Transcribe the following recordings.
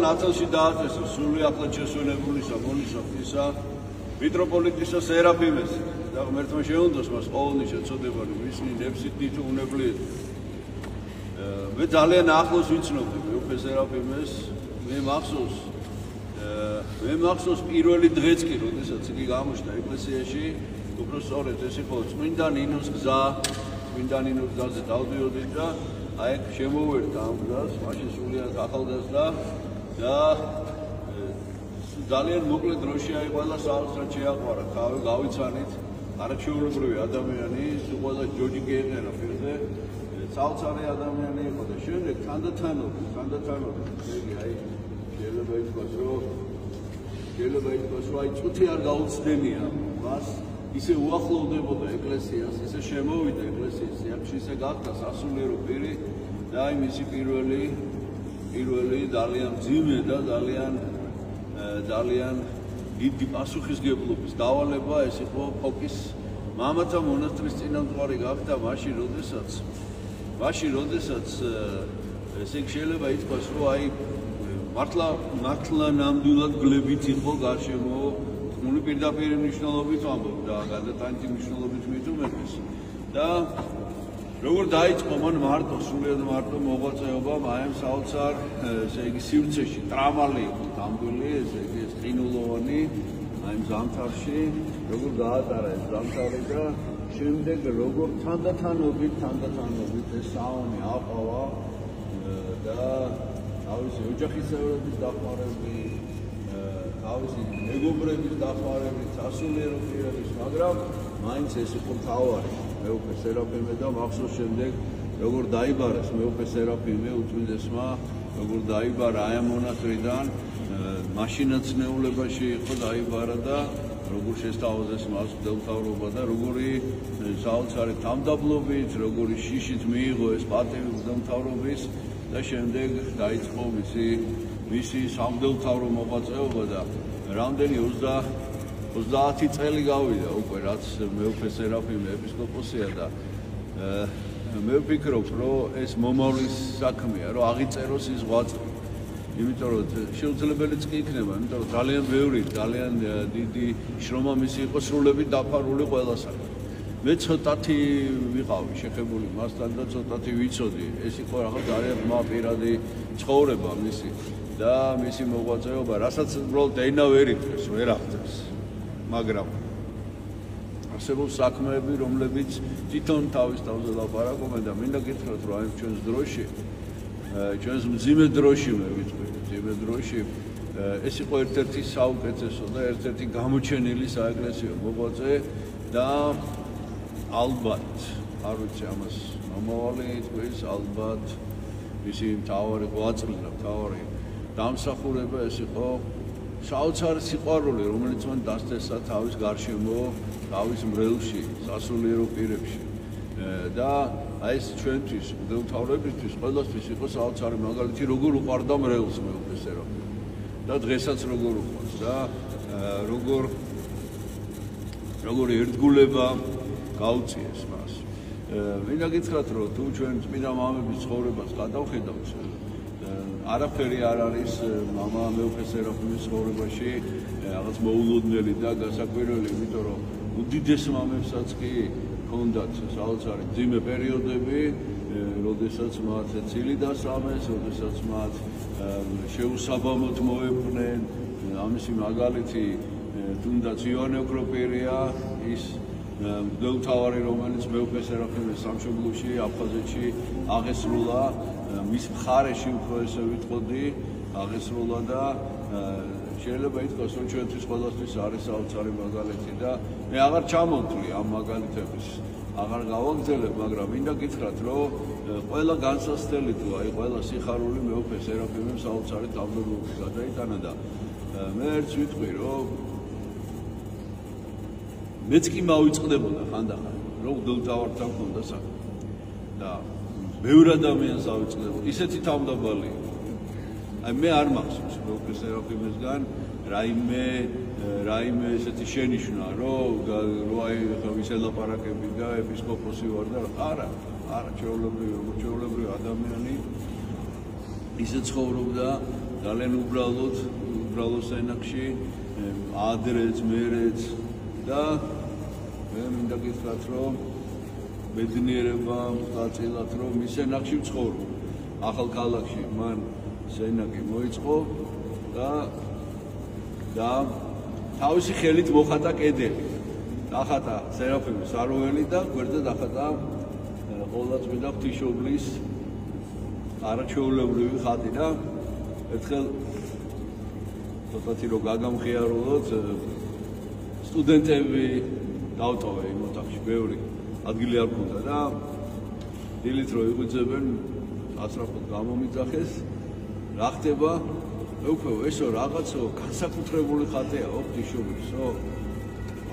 ნაცალში დააწესა სული ახლად შესვენებულისა მონისაფისა მიტროპოლიტისა სერაფიმეს და ღმერთმა შეუნდოს მას ყოველთვის შეწოდებანი მისნი ნებსიტი თუ უნებლიეთ მე ძალიან ახლოს ვიცნობდი მეუფე სერაფიმეს მე მახსოვს პირველი დღეც კი როდესაც იგი გამოჩნდა ეკლესიაში უფრო სწორედ ეს იყო წმინდა ნინოს გზაზე დავდიოდით და აი შემოვერთა ამ გზას მაშინ სულიად ახალგაზრდა და ძალიან მოკლე დროში აი ყველა საოცრად შეაყვარა თავი გავიცანით არაჩვეულებრივი ადამიანი ყველა ჯოჯიკი ეყერა პირზე საოცარი ადამიანი იყო და შემდეგ თანდათანობით იგი აი შეიძლება ითქვას რომ აი წუთი არ გაუცდენია მას ისე უახლოვდებოდა ეკლესიას ისე შემოვიდა ეკლესიის სიახლოვე ისე გახდა სასულიერო პირი და აი მისი პირველი ძალიან მძიმე და ძალიან დიდი პასუხისგებლობის დავალება ეს იყო ფოკის მამათა მონასტრის წინამძღვარი გახდა მაშინ როდესაც ესე შეიძლება ითქვას რომ აი მართლა ნამდვილად გლებით იყო გარშემო მული პირდაპირ მნიშვნელობით ვამბობ და გადატანითი მნიშვნელობით მithumetes და როგორ დაიწყო მან სულიად მარტო მოღვაწეობა აი ამ საოცარ ესე იგი სივრცეში ტრამალი იყო ნამდვილი ესე იგი ყინულოვანი აი ამ ზამთარში როგორ გაატარა ეს ზამთარი და შემდეგ როგორ თანდათანობით ეს საუნი აყავა და თავისი ოჯახის წევრების დახმარებით თავისი მეგობრების დახმარებით სასულიერო პირების მაგრამ მაინც ეს იყო თავარი მეუფე სერაფიმე და მახსოვს შემდეგ როგორ დაიბარეს მეუფე სერაფიმე უწმინდესმა როგორ დაიბარა აი ამ მონასტრიდან მაშინაცნეულებაში იყო დაიბარა და როგორ შესთავაზეს მას მღვდელმთავრობა და როგორი საოცარი თავმდაბლობით როგორი შიშით მიიღო ეს პატივი მღვდელმთავრობის და შემდეგ დაიწყო მისი სამღვდელმთავრო მოღვაწეობა და რამდენი 30 წელი გავიდა უკვე რაც მეუფე სერაფიმე ეპისკოპოსია და მე ვფიქრობ რომ ეს მომავლის საქმეა რომ აღიწეროს ის ღვაწლი იმიტომ რომ შეუძლებელიც კი იქნება იმიტომ რომ ძალიან ბევრი ძალიან დიდი შრომამისი იყო სრულებით დაფარული ყველასაგან მე ცოტათი ვიყავი შეხებული მასთან და ცოტათი ვიცოდი ეს იყო რაღაც ძალიან პირადი ცხოვრება მისი და მისი მოღვაწეობა რასაც უბრალოდ ენა ვერ იწევს ვერ აღწევს მაგრამ არსებობს საქმეები რომლებიც თვითონ თავის თავზე ლაპარაკობენ და მინდა გითხრათ რომ აი ჩვენს დროში ჩვენს მძიმე დროში მე ვიტყვი მძიმე დროში ეს იყო ერთ-ერთი საუკეთესო და ერთ-ერთი გამოჩენილი საეკლესიო მოღვაწე და ალბათ არ ვიცი ამას მომავალი იტყვის ალბათ მისი მთავარი ღვაწლი და მთავარი დამსახურება ეს იყო საოცარი სიყვარული რომელიც მან დასწესა თავის გარშემო თავის მრევლში სასულიერო პირებში და აი ეს ჩვენთვის მღვდელმთავრებისთვის ყველასთვის იყო საოცარი მაგალითი როგორ უყვარდა მრევლს მეუფე სერაფიმე და დღესაც როგორ უყვარს და როგორ ერთგულება გაუწიეს მას მინდა გითხრათ რომ თუ ჩვენ წმინდა მამების ცხოვრებას გადავხედავთ არაფერი არ არის მამა მეუფე სერაფიმის ცხოვრებაში რაღაც მოულოდნელი და გასაკვირველი იმიტომ რომ უდიდეს მამებსაც კი ჰქონდათ საოცარი მძიმე პერიოდები როდესაც მათ ცილი დასამეს როდესაც მათ შეუსაბამოდ მოეპნენ ამისი მაგალითი თუნდაც იოანე ოქროპირია ის მღვდელმთავარი რომელიც მეუფე სერაფიმეს სამშობლოში აფხაზეთში აღესრულა მის მხარეში უფრო ესე ვიტყოდი აღესრულა და შეიძლება ითქვას რომ ჩვენთვის ყველასთვის არის საოცარი მაგალითი და მე აღარ ჩამოვთვლი ამ მაგალითების აღარ გავაგრძელებ მაგრამ მინდა გითხრათ რომ ყველა განსასწრელი თუ აი ყველა სიხარული მეუფე სერაფიმემ საოცარი თავმდაბლობის გადაიტანა და მე ერთს ვიტყვი რომ მეც კი მავიწყდებოდა ხანდახან რომ მღვდელმთავართან მქონდა საქმე და ბევრი ადამიანს ავიწყდებოდა ისეთი თავმდაბალი აი მე არ მახსოვს მეუფე სერაფიმესგან რაიმე ესეთი შენიშვნა რომ აი ვის ელაპარაკები და ეპისკოპოსი ვარ და არა ჩვეულებრივი ადამიანი ისე ცხოვრობდა ძალიან უბრალო სენაკში ადრეც მერეც და მე მინდა გითხრათ რომ მეძნიერება გაწილათ რომ მის სენაკში ვცხოვრო ახალ ქალაქში მან სენაკი მოიწყო და თავისი ხელით მოხატა კედელი დახატა სერაფიმის საროელი და გვერდზე დახატა ყოვლადწმიდა ღვთისმშობლის არაჩვეულებრივი ხატი და ერთხელ ცოტათი რომ გაგამღიარულოთ სტუდენტები დავტოვე იმ ოთახში ბევრი ადგილი არ მქონდა და დილით რო იღვიძებენ აცრაფოდ გამომიძახეს რა ხდება მე უკვე ესო რაღაცო განსაკუთრებული ხატია ღვთისმშობლისო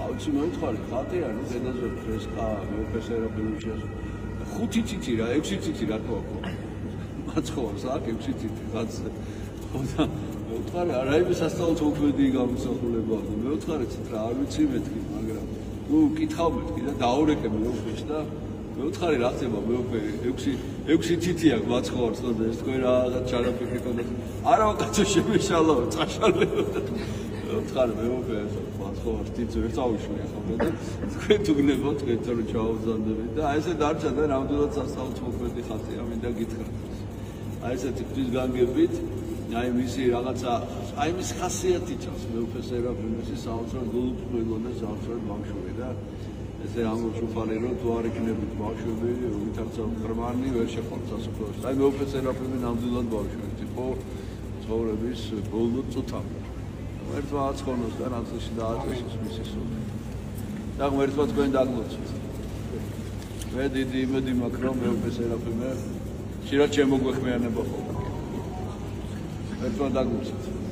ავიცი მოვთხარი ხატია ნუ დედაზე ფრესკა მეფესერაფიმიშეს 5 ციცი რა 6 ციცი რა თქო მაცხობს აქ 6 ციცი ხატზე ხოდა მოვთხარი არაიმე სასწავლო უქმედი გამოსახულება და მოვთხარი ციტრა არ ვიცი მეთქი მაგრამ ნუ კითხავ მეთქი და დაურეკე მეუფეშ და მოვთხარი რა ხდება მეუფე 6 ციცი აქვს მაცხობს ხოდა ეს თქვენ რაღაც ჩარაფიქრი ქონდა არა კაცო შემეშალო წაშალებ მოვთხარი მეუფე მაცხობს თითო ერთ აუშვია ხოდა და თქვენ თუ გნებოთ თქვენ რომ ჩაავზანდებით და აი ესე დარჩა და რამდენად სასწავლო უქმედი ხატია მინდა გითხრათ აი ესეთი ღვთის განგებით აი მისი რაღაცა აი მის ხასიათი ჩანს მეუფესერაფიმის საოცრად გულწრფელო და საოცრად ბავშვი და ესე ამოშუფალი რომ თუ არ იქნებით ბავშვები ვითარცა ღრმანი ვერ შეხვდათ სასופლოს აი მეუფესერაფიმი ნამდვილად ბავშვი იყო ცხოვრების ბოლო წუთამდე ერთმა აცხონოს და ნაცვლში დააწესეს მისი სული და ერთმა თქვენ დაგლოცოთ მე დიდი იმედი მაქვს რომ მეუფესერაფიმე ხშირად შემოგვეხმიანება ხოლმე ერთმა დაგლოცოთ